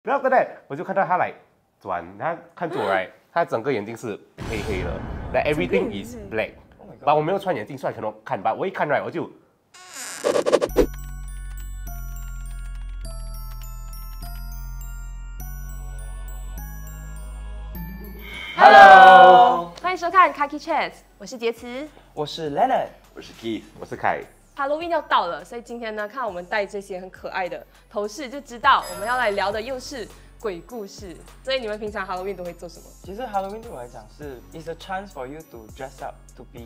然后呢，我就看到他来转，他看着我来，他整个眼睛是黑黑的 ，like everything is black。但我没有穿眼镜，所以可能看吧。我一看来，我就。Hello， 欢迎收看 Kaki Chat， 我是杰慈，我是 Leonard， 我是 Keith， 我是凯。Halloween 要到了，所以今天呢，看我们戴这些很可爱的头饰，就知道我们要来聊的又是鬼故事。所以你们平常 Halloween 都会做什么？其实 Halloween 对我来讲是 is a chance for you to dress up to be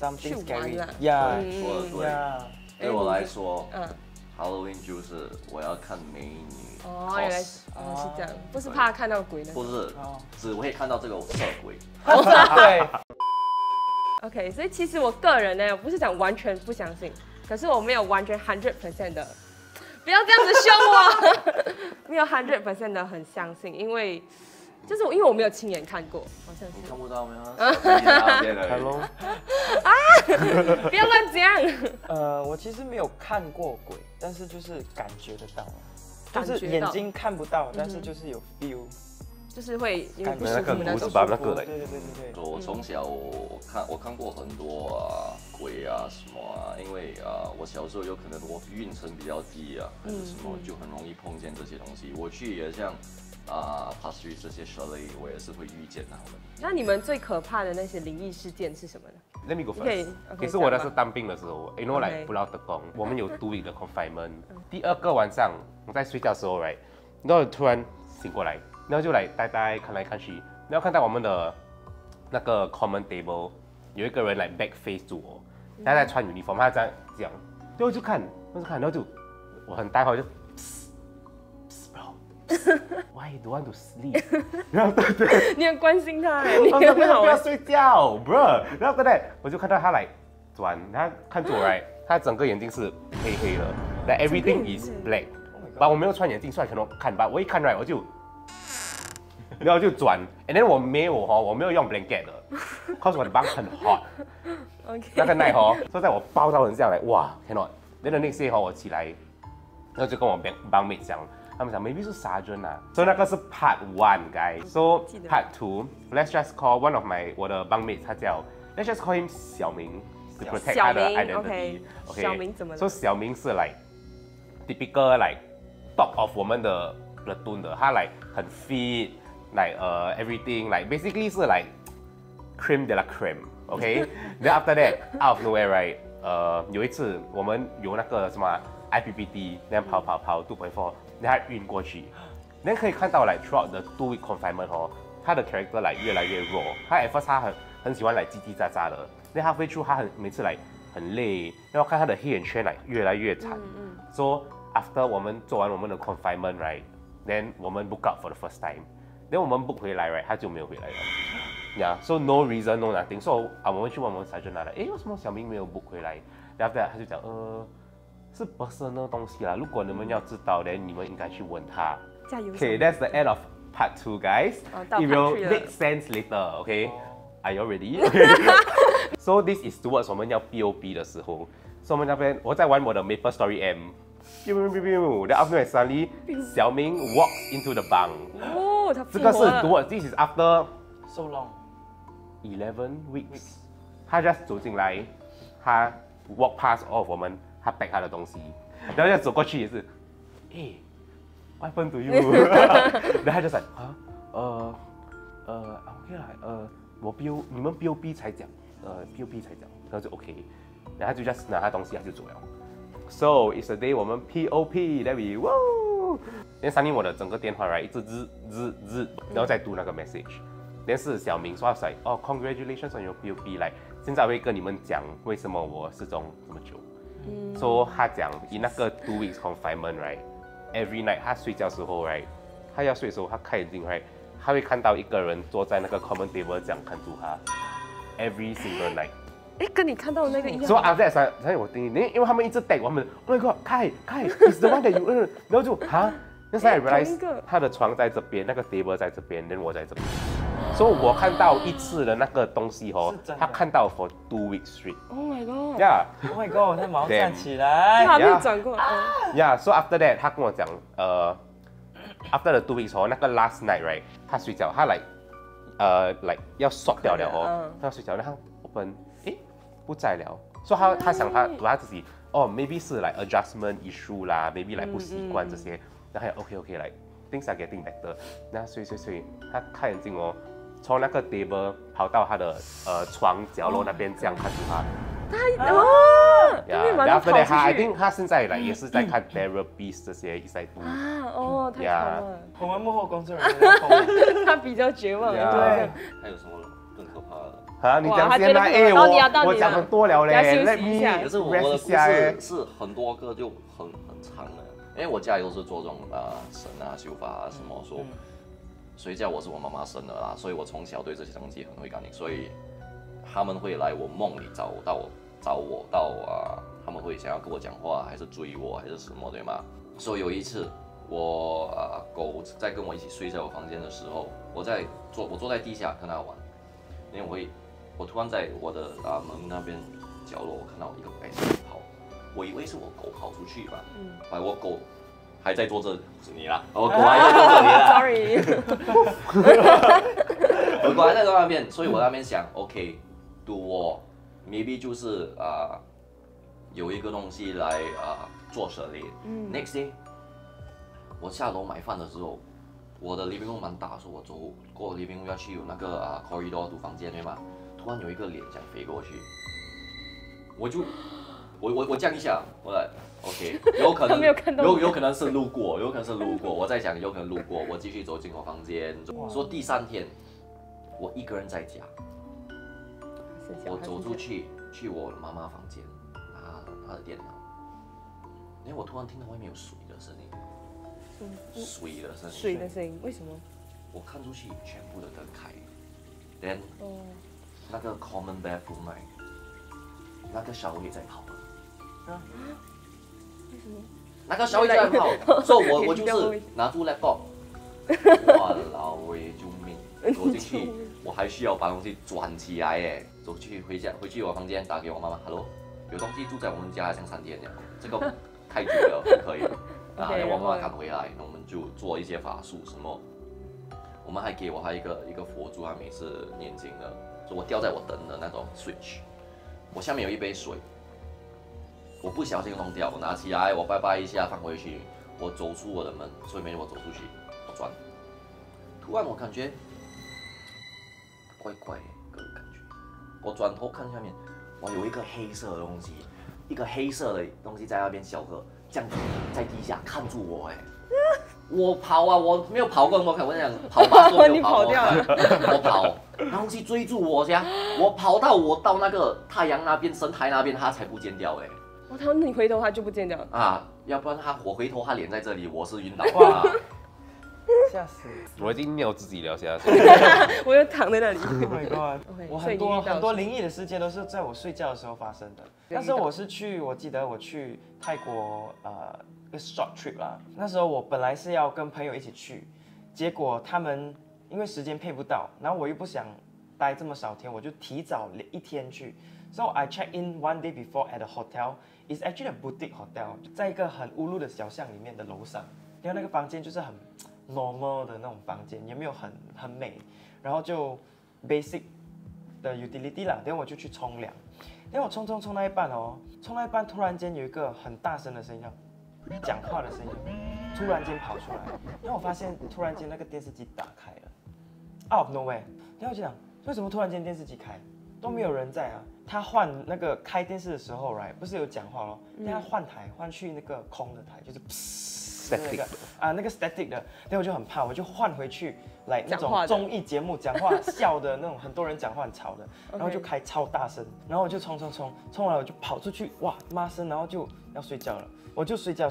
something scary。Yeah， 说的对。对我来说，Halloween 就是我要看美女。哦，原来是这样，不是怕看到鬼的。不是，只会看到这个色鬼。对。OK， 所以其实我个人呢，我不是讲完全不相信，可是我没有完全100% 的，不要这样子凶我，没有100% 的很相信，因为就是因为我没有亲眼看过，好像是。你看不到没有？Hello。不要乱讲。我其实没有看过鬼，但是就是感觉得到，就是眼睛看不到，但是就是有 feel。就是会有点不舒那个服那种。对。我从小我看过很多鬼啊什么因为我小时候有可能我运程比较低还是什么，就很容易碰见这些东西。我去也像Past Street 这些 chalet， 我也是会遇见他们。那你们最可怕的那些灵异事件是什么呢 ？Let me go first。其实我的是当兵的时候 ，you know like 不劳特工，我们有2 week 的 confinement。第2个晚上我在睡觉的时候 ，right， 然后突然醒过来。然后就来呆看来看去，然后看到我们的那个 common table 有一个人来 back face 住我，他在穿 uniform， 他这样，然后我就看，然后就我很呆，我就 bro，why you don't want to sleep？ 然后对，你很关心他你不要睡觉 ，bro。然后对，我就看到他来转，他看着我来，他整个眼睛是黑黑的 ，like everything is black。但我没有穿眼镜，所以可能看吧。我一看来，我就。然后就转 ，and then 我没有用 blanket 的 ，cause 我的 bunk 很 hot。那个 night 就在我包到很这样来，哇 ，cannot。then the next day 我起来，然后就跟我 bunkmate 讲，他们讲 maybe 是 sergeant 所以那个是 part 1 guys。So part 2，let's just call one of 我的 bunkmate， 他叫 let's just call him 小明 to protect 他的 identity。OK。小明怎么了？所以小明是 like typical like top of 我们的 platoon 的，他 like 很 fit。Like everything like basically 是 like creme de la creme，OK？ Then after that out of nowhere right， 有一次我们有那个什么 IPPT， 然后跑 2.4， 然后他晕过去，然后可以看到like throughout the 2 week confinement 他的 character like 越来越弱，他 at first 他很喜欢来叽叽喳喳的，然后halfway through 他每次来很累，然后看他的黑眼圈来越来越惨。So after 我们做完我们的 confinement right，then 我们 book out for the first time。然后我们 book 回来 right， 他就没有回来了。Yeah，so no reason no nothing。So 我们去问我们 sergeant 来了，为什么小明没有 book 回来？然后他就讲是 personal 东西啦，如果你们要知道的，你们应该去问他。加油。Okay，that's the end of part 2 guys。It will make sense later。Okay，are you ready？ So this is towards 我们要 POP 的时候，所以我们那边我在玩我的 Maple Story M。Then after suddenly 小明 walks into the bunk。这个是this is after so long 11 weeks。他 just 走进来，他 walk past all of 我们，他 pack 他的东西，然后就走过去也是，what happened to you？ 然后他就说OK 啦，你们 POP 才讲，POP 才讲，然后就 OK， 然后他就 just 拿他东西他就走了。So it's a day 我们 POP，that we woo。然后上面我的整个电话一直日，然后再读那个 message。但是小明说congratulations on your POP， 来，现在我会跟你们讲为什么我失踪这么久。So 他讲以那个2 weeks confinement every night 他睡觉的时候他要睡的时候他开眼睛他会看到一个人坐在那个 common table 这样看住他 ，every single night。跟你看到的那个一样。所以after that，我听，因为他们一直带我们 ，Oh my God，Kai，is the one that you， 然后就那时候 I realize 他的床在这边，那个 table 在这边，然后我在这边，所以我看到一次的那个东西他看到 for 2 weeks straight。Oh my god！Oh my god！ 他毛站起来，他没有转过。Yeah，so after that， 他跟我讲， after the 2 weeks 那个 last night right， 他睡觉，他like 要 short 掉了他要睡觉，然后 open， 不在了，所以他想他自己maybe 是like adjustment issue 啦 ，maybe like 不习惯这些，然后OK like things are getting better， 那睡，他看眼睛从那个 table 跑到他的床角落那边这样看住他。然后I think 他现在也是在看 therapist 这些，一直在读。太好了。我们幕后工作人员他比较绝望。对。还有什么更可怕的？你讲先啦，我讲很多了嘞。可是我的故事是很多个就很长的，因为我家里都是做这种神修法什么说，睡觉我是我妈妈生的啦，所以我从小对这些东西很会感应，所以他们会来我梦里找我到他们会想要跟我讲话，还是追我，还是什么，对吗？所以有一次我狗在跟我一起睡在我房间的时候，我坐在地下跟它玩，因为我突然在我的门那边角落，我看到一个白色的跑，我以为是我狗跑出去吧，我狗还在坐这，是你啦，我狗还在坐这里啦，sorry， 我狗还在坐那边，所以我那边想 ，OK， 我 maybe 就是有一个东西来做舍离。Next day， 我下楼买饭的时候，我的 living room 蛮大，所以我走过 living room 要去有那个corridor 读房间对吗？突然有一个脸这样飞过去，我降一下，我来 OK， 有可能有可能是路过，我在想有可能路过，我继续走进我房间。说第3天，我一个人在家，我走出去我妈妈房间拿她的电脑，因为我突然听到外面有水的声音，水的声音，为什么？我看出去全部的灯开 ，then 那个 common bathroom 那个小伟在跑了，为什么？那个小伟在跑，所以我就是拿出 laptop， 哇老喂救命！走进去，我还需要把东西转起来耶，走去回去我房间打给我妈妈 ，Hello， 有东西住在我们家像3天这样，这个太久了，不可以。我妈妈赶回来，我们就做一些法术什么，我们还给我一个佛珠，他每次念经的，所以我吊在我灯的那种 switch， 我下面有一杯水，我不小心弄掉，我拿起来，我拜拜一下放回去，我走出我的门，所以没我走出去，我转，突然我感觉怪怪的感觉，我转头看下面，哇，有一个黑色的东西，一个黑色的东西在那边小河，这样子在地下看住我，我跑啊，我没有跑过，我讲跑吧都没有跑，我跑，那东西追住我呀，我跑到那个太阳那边神台那边，它才不见掉他你回头它就不见掉了要不然我回头它脸在这里，我是晕倒啊。吓死！我已经没有自己聊下去，我又躺在那里。Oh my god！ 我很多灵异的事件都是在我睡觉的时候发生的。那时候我记得我去泰国一个 short trip 啦。那时候我本来是要跟朋友一起去，结果他们因为时间配不到，然后我又不想待这么少天，我就提早1天去。So I check in one day before at a hotel. It's actually a boutique hotel， 在一个很乌路的小巷里面的楼上。然后那个房间就是很normal 的那种房间，也没有很美，然后就 basic 的 utility 啦。然后我就去冲凉，然后我冲到一半冲到一半突然间有一个很大声的声音，讲话的声音，突然间跑出来，然后我发现突然间那个电视机打开了 ，out of nowhere。然后我就想，为什么突然间电视机开，都没有人在啊？他换那个开电视的时候 ，right 不是有讲话咯？但他换台换去那个空的台，就是。那个 static 的，然后我就很怕，我就换回去来那种综艺节目讲话笑的那种，很多人讲话很吵的，然后就开超大声，然后我就冲完我就跑出去，哇骂声，然后就要睡觉了，我就睡觉。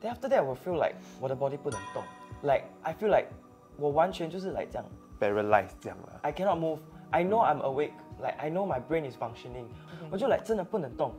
Then after that 我 feel like 我的 body 不能动 ，like I feel like 我完全就是来这样 paralyzed 这样了。I cannot move. I know I'm awake. Like I know my brain is functioning. 我就来真的不能动，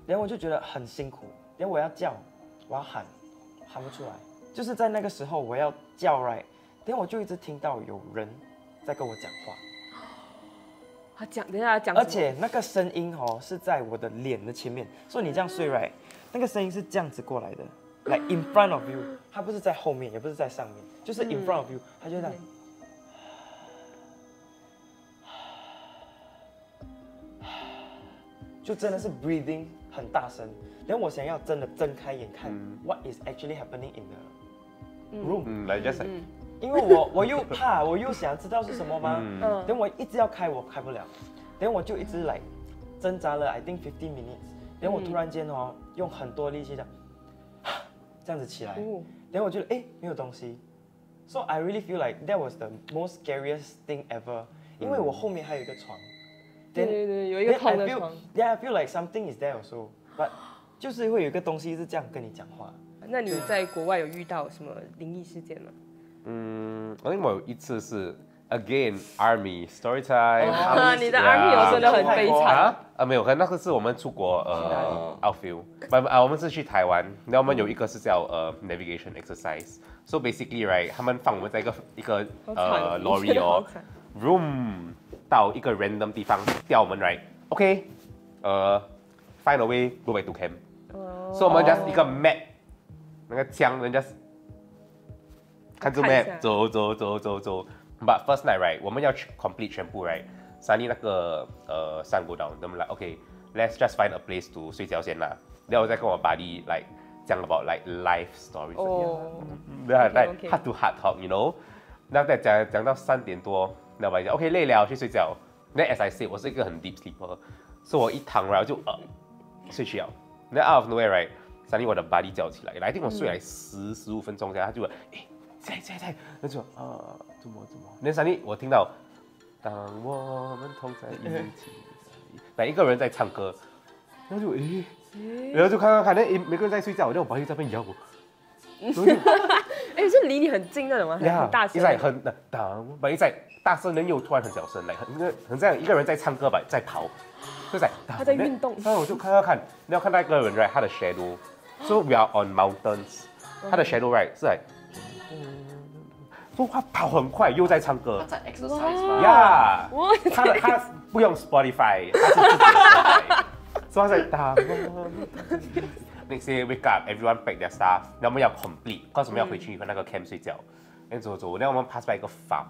然后我就觉得很辛苦，然后我要叫，我要喊不出来，就是在那个时候我要叫 right， 然后我就一直听到有人在跟我讲话。等一下讲。而且那个声音是在我的脸的前面，所以你这样睡 right， 那个声音是这样子过来的， like in front of you， 它不是在后面，也不是在上面，就是 in front of you， 它就这样。就真的是 breathing 很大声，然后我想要真的睁开眼看 what is actually happening in the room， like just like， 因为我又怕，我又想知道是什么吗？等我一直要开，我开不了，等我就一直来挣扎了 ，I think 15 minutes， 等我突然间用很多力气这样子起来，等我觉得没有东西 ，so I really feel like that was the most scariest thing ever， 因为我后面还有一个床。对，有一个空的床。Yeah, I feel like something is there also, but 就是会有一个东西是这样跟你讲话。那你在国外有遇到什么灵异事件吗？我think 我有一次是 again army story time。你的 army 真的很悲惨。没有，可能那个是我们出国outfield， 我们是去台湾，然后我们有一个是叫navigation exercise。So basically right， 他们放我们在一个lorry room。到一个 random 地方吊我们 right，OK，find a way go back to camp。所以我们 just 一个 map， 那个枪人家看着 map 走。But first night right， 我们要complete 全部 right。Suddenly 那个sun go down， 我们 like OK，let's just find a place to 睡觉先啦。然后我再跟我 buddy like 讲 about like life stories。like heart to heart talk，you know。然后再讲到3点多。那我讲 OK 累了去睡觉。那 as I said， 我是一个很 deep sleeper， 所以我一躺然后就睡去了。那 out of nowhere right，suddenly 我的 body 叫起来，I think 我睡来15分钟，他就在，那就怎么？那 suddenly 我听到当我们同在一起，哪一个人在唱歌，然后就然后就看，那每个人在睡觉，然后我 body 在那边摇我。是离你很近那种吗？很大声。很在大声，人又突然很小声，很像一个人在唱歌吧，在跑，就在他在运动。然后我就看，你要看到一个人 right， 他的 shadow，so we are on mountains， 他的 shadow right 是说他跑很快，又在唱歌。他在 exercise 吗？呀，他不用 Spotify， 他是自己的 Spotify， 所以他在打。Next day wake up, everyone pack their stuff， 然后我们要 complete， 我们要回去那个 camp 睡觉。然后走，然后我们 pass by 一个 farm，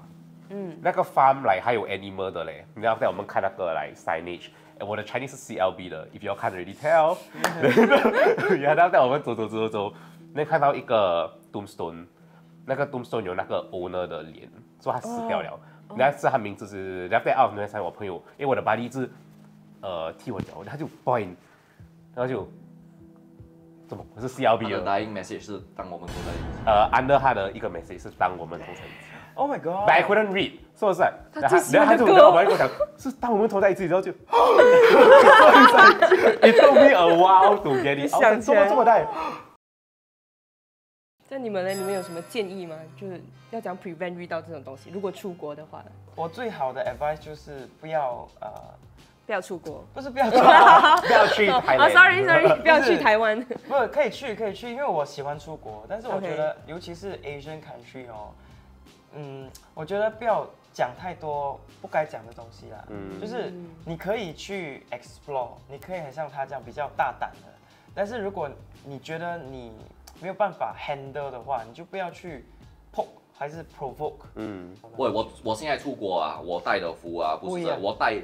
那个 farm 来还有 animal 的嘞。然后在我们看那个来 signage， 我的 Chinese 是 CLB 的 ，if you can't really tell。然后在我们走，那看到一个 tombstone， 那个 tombstone 有那个 owner 的脸，说他死掉了。然后是他名字是，然后在 out 那边我朋友，因为我的 buddy 一直踢我脚，他就 point， 然后就。我是 CLB 的。他的 dying message 是当我们同在一起。under 他的一个 message 是当我们同在一起。Oh my god！ But I couldn't read， 是不是？然后他就跟我讲，是当我们同在一起，然后就。It took me a while to get it。想这么大。那你们呢？你们有什么建议吗？就是要讲 prevent 遇到这种东西，如果出国的话。我最好的 advice 就是不要不要出国，不是不要出国，不要去台湾。Sorry， 不要去台湾。不是可以去，因为我喜欢出国，但是我觉得尤其是 Asian country 我觉得不要讲太多不该讲的东西啦。就是你可以去 explore， 你可以很像他这样比较大胆的，但是如果你觉得你没有办法 handle 的话，你就不要去 poke。还是 provoke。我现在出国啊，我带的服啊，不是我带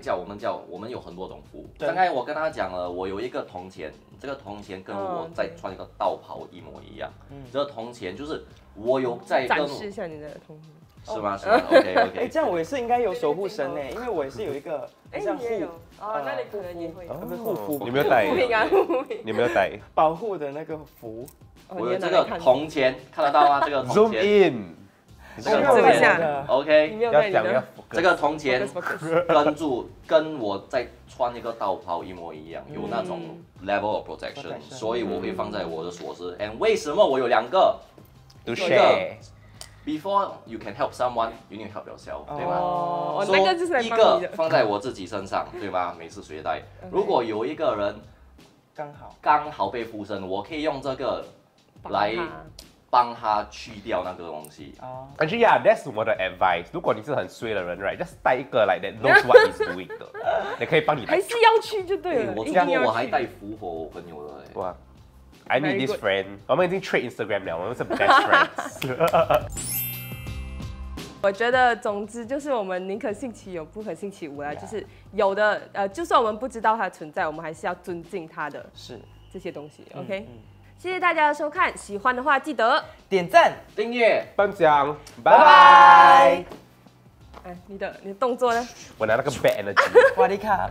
我们有很多种服。刚才我跟他讲了，我有一个铜钱，这个铜钱跟我在穿一个道袍一模一样。这个铜钱就是我有在展示一下你的铜钱。是吗？OK。这样我也是应该有守护神呢，因为我也是有一个像护。那你可能也会有。护符。你没有带？你没有带？保护的那个符。我有这个铜钱，看得到吗？这个铜钱。Zoom in。这个下 ，OK， 要讲这个铜钱跟我在穿一个道袍一模一样，有那种 level of protection， 所以我会放在我的锁匙。And 为什么我有2个 ？To share。Before you can help someone, you need to help yourself， 对吗？那个就是一个放在我自己身上，对吗？每次携带。如果有一个人刚好被附身，我可以用这个来。帮他去掉那个东西。Actually, yeah, that's 我的 advice。如果你是很衰的人 ，right，just 带一个 like that knows what he's doing 的，你可以帮你。还是要去就对了。我出国我还带符火我朋友的。哇， I need this friend。我们已经 trade Instagram 了，我们是 best friends。我觉得，总之就是我们宁可信其有，不可信其无啦。就是有的，就算我们不知道它的存在，我们还是要尊敬它的这些东西。OK，谢谢大家的收看，喜欢的话记得点赞、订阅、分享，拜拜。哎，你的动作呢？我拿那个 bad energy。瓦迪卡。